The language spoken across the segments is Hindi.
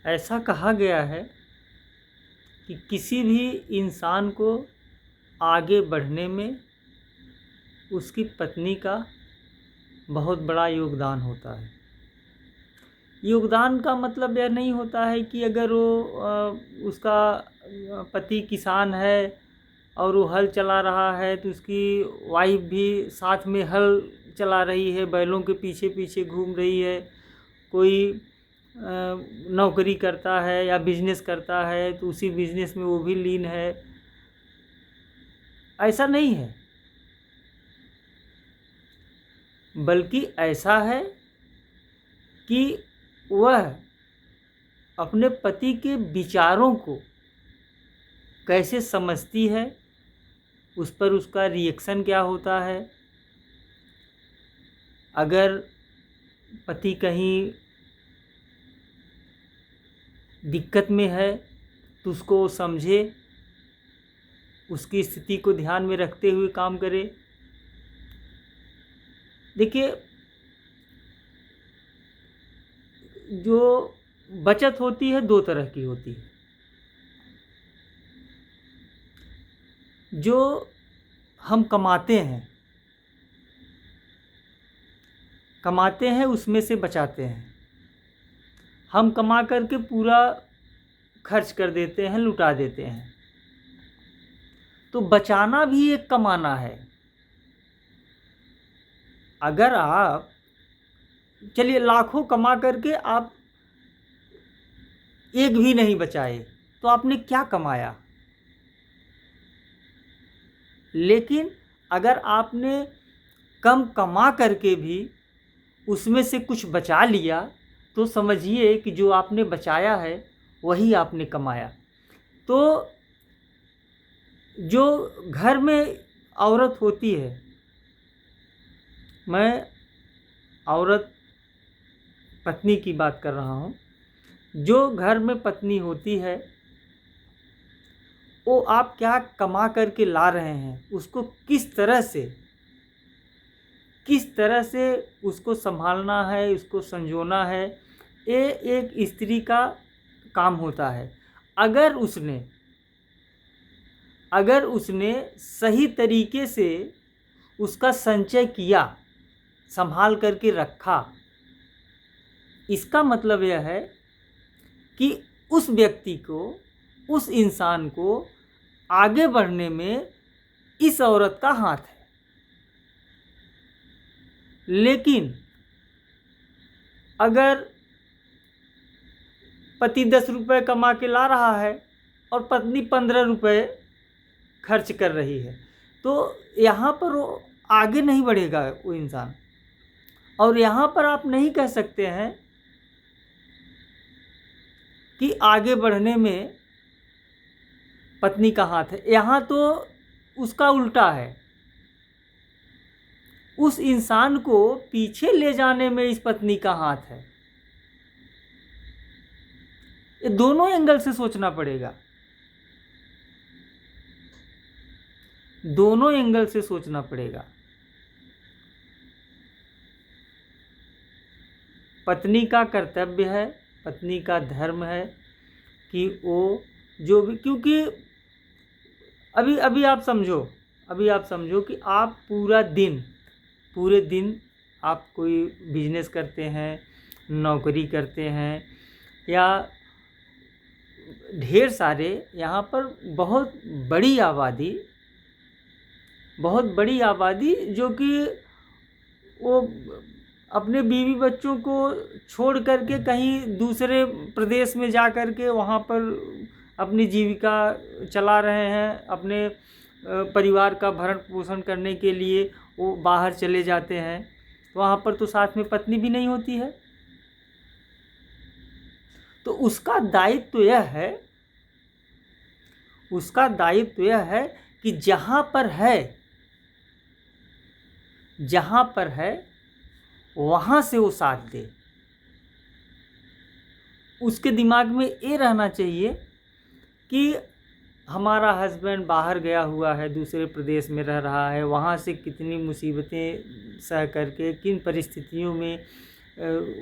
ऐसा कहा गया है कि किसी भी इंसान को आगे बढ़ने में उसकी पत्नी का बहुत बड़ा योगदान होता है। योगदान का मतलब यह नहीं होता है कि अगर उसका पति किसान है और वो हल चला रहा है तो उसकी वाइफ भी साथ में हल चला रही है, बैलों के पीछे पीछे घूम रही है। कोई नौकरी करता है या बिजनेस करता है तो उसी बिजनेस में वो भी लीन है, ऐसा नहीं है। बल्कि ऐसा है कि वह अपने पति के विचारों को कैसे समझती है, उस पर उसका रिएक्शन क्या होता है। अगर पति कहीं दिक्कत में है तो उसको समझे, उसकी स्थिति को ध्यान में रखते हुए काम करे। देखिए, जो बचत होती है दो तरह की होती है। जो हम कमाते हैं उसमें से बचाते हैं। हम कमा करके पूरा खर्च कर देते हैं, लुटा देते हैं। तो बचाना भी एक कमाना है। अगर आप चलिए लाखों कमा करके आप एक भी नहीं बचाए तो आपने क्या कमाया। लेकिन अगर आपने कम कमा करके भी उसमें से कुछ बचा लिया तो समझिए कि जो आपने बचाया है वही आपने कमाया। तो जो घर में औरत होती है, मैं औरत पत्नी की बात कर रहा हूँ, जो घर में पत्नी होती है वो आप क्या कमा करके ला रहे हैं, उसको किस तरह से उसको संभालना है, उसको संजोना है, ये एक स्त्री का काम होता है। अगर उसने सही तरीके से उसका संचय किया, संभाल करके रखा, इसका मतलब यह है कि उस व्यक्ति को, उस इंसान को आगे बढ़ने में इस औरत का हाथ है। लेकिन अगर पति 10 रुपये कमा के ला रहा है और पत्नी 15 रुपये खर्च कर रही है तो यहाँ पर वो आगे नहीं बढ़ेगा वो इंसान। और यहाँ पर आप नहीं कह सकते हैं कि आगे बढ़ने में पत्नी का हाथ है। यहाँ तो उसका उल्टा है। उस इंसान को पीछे ले जाने में इस पत्नी का हाथ है। ये दोनों एंगल से सोचना पड़ेगा, दोनों एंगल से सोचना पड़ेगा। पत्नी का कर्तव्य है, पत्नी का धर्म है कि वो जो भी, क्योंकि अभी आप समझो कि आप पूरे दिन आप कोई बिजनेस करते हैं, नौकरी करते हैं, या ढेर सारे यहाँ पर बहुत बड़ी आबादी जो कि वो अपने बीवी बच्चों को छोड़ करके कहीं दूसरे प्रदेश में जा कर के वहाँ पर अपनी जीविका चला रहे हैं, अपने परिवार का भरण पोषण करने के लिए वो बाहर चले जाते हैं। वहाँ पर तो साथ में पत्नी भी नहीं होती है। तो उसका दायित्व यह है कि जहाँ पर है वहाँ से वो साथ दे। उसके दिमाग में ये रहना चाहिए कि हमारा हस्बैंड बाहर गया हुआ है, दूसरे प्रदेश में रह रहा है, वहाँ से कितनी मुसीबतें सह करके, किन परिस्थितियों में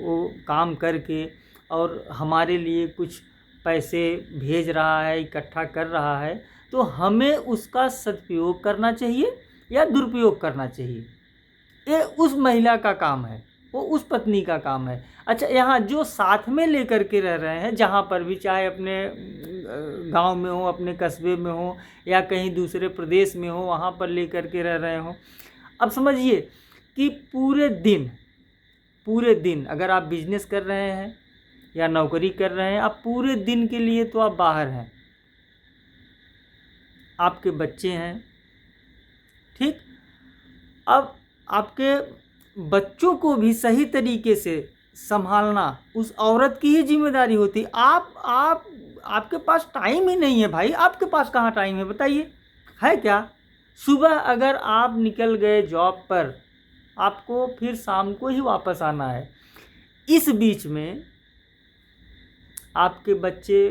वो काम करके और हमारे लिए कुछ पैसे भेज रहा है, इकट्ठा कर रहा है, तो हमें उसका सदुपयोग करना चाहिए या दुरुपयोग करना चाहिए, ये उस महिला का काम है, वो उस पत्नी का काम है। अच्छा, यहाँ जो साथ में लेकर के रह रहे हैं, जहाँ पर भी, चाहे अपने गांव में हो, अपने कस्बे में हो, या कहीं दूसरे प्रदेश में हो, वहाँ पर लेकर के रह रहे हो, अब समझिए कि पूरे दिन अगर आप बिजनेस कर रहे हैं या नौकरी कर रहे हैं, आप पूरे दिन के लिए तो आप बाहर हैं, आपके बच्चे हैं, ठीक। अब आपके बच्चों को भी सही तरीके से संभालना उस औरत की ही जिम्मेदारी होती। आपके पास टाइम ही नहीं है भाई, आपके पास कहाँ टाइम है बताइए, है क्या? सुबह अगर आप निकल गए जॉब पर, आपको फिर शाम को ही वापस आना है। इस बीच में आपके बच्चे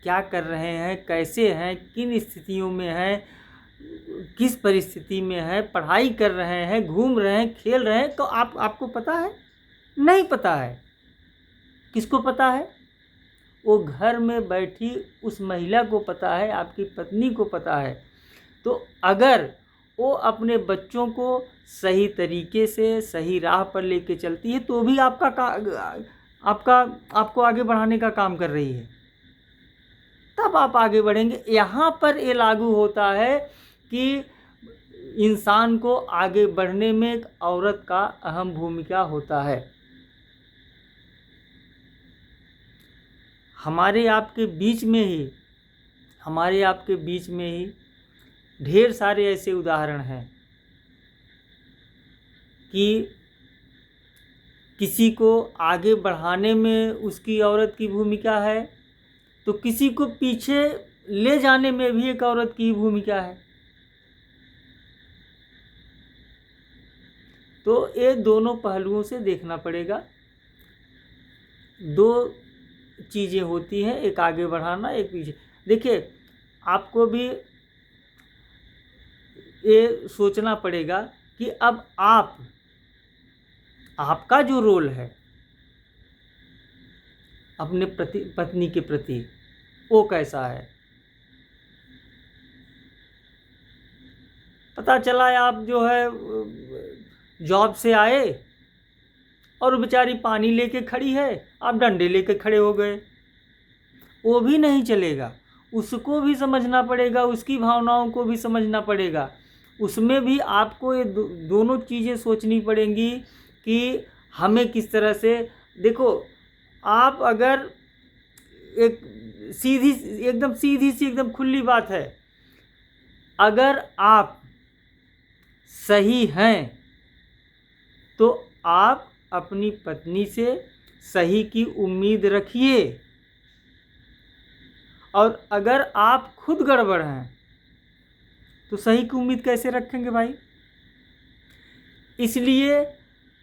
क्या कर रहे हैं, कैसे हैं, किन स्थितियों में हैं, किस परिस्थिति में है, पढ़ाई कर रहे हैं, घूम रहे हैं, खेल रहे हैं, तो आपको पता है? नहीं पता है। किसको पता है? वो घर में बैठी उस महिला को पता है, आपकी पत्नी को पता है। तो अगर वो अपने बच्चों को सही तरीके से सही राह पर लेके चलती है, तो भी आपको आगे बढ़ाने का काम कर रही है, तब आप आगे बढ़ेंगे। यहाँ पर ये लागू होता है कि इंसान को आगे बढ़ने में एक औरत का अहम भूमिका होता है। हमारे आपके बीच में ही ढेर सारे ऐसे उदाहरण हैं कि किसी को आगे बढ़ाने में उसकी औरत की भूमिका है, तो किसी को पीछे ले जाने में भी एक औरत की भूमिका है। तो ये दोनों पहलुओं से देखना पड़ेगा। दो चीज़ें होती हैं, एक आगे बढ़ाना, एक पीछे। देखिए, आपको भी ये सोचना पड़ेगा कि अब आपका जो रोल है अपने पत्नी के प्रति, वो कैसा है। पता चला आप जो है जॉब से आए और बेचारी पानी लेके खड़ी है, आप डंडे लेके खड़े हो गए, वो भी नहीं चलेगा। उसको भी समझना पड़ेगा, उसकी भावनाओं को भी समझना पड़ेगा। उसमें भी आपको ये दोनों चीज़ें सोचनी पड़ेंगी कि हमें किस तरह से। देखो, आप अगर एकदम सीधी सी एकदम खुली बात है, अगर आप सही हैं तो आप अपनी पत्नी से सही की उम्मीद रखिए, और अगर आप खुद गड़बड़ हैं तो सही की उम्मीद कैसे रखेंगे भाई। इसलिए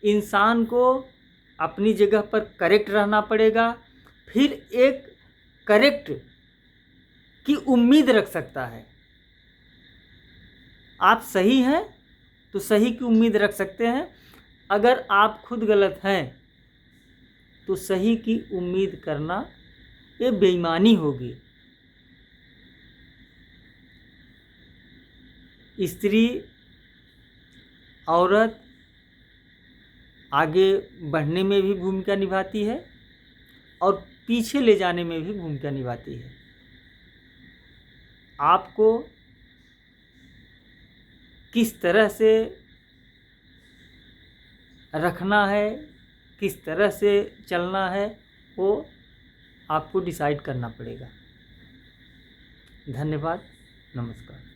इंसान को अपनी जगह पर करेक्ट रहना पड़ेगा, फिर एक करेक्ट की उम्मीद रख सकता है। आप सही हैं तो सही की उम्मीद रख सकते हैं, अगर आप खुद गलत हैं तो सही की उम्मीद करना ये बेईमानी होगी। स्त्री, औरत आगे बढ़ने में भी भूमिका निभाती है और पीछे ले जाने में भी भूमिका निभाती है। आपको किस तरह से रखना है, किस तरह से चलना है, वो आपको डिसाइड करना पड़ेगा। धन्यवाद, नमस्कार।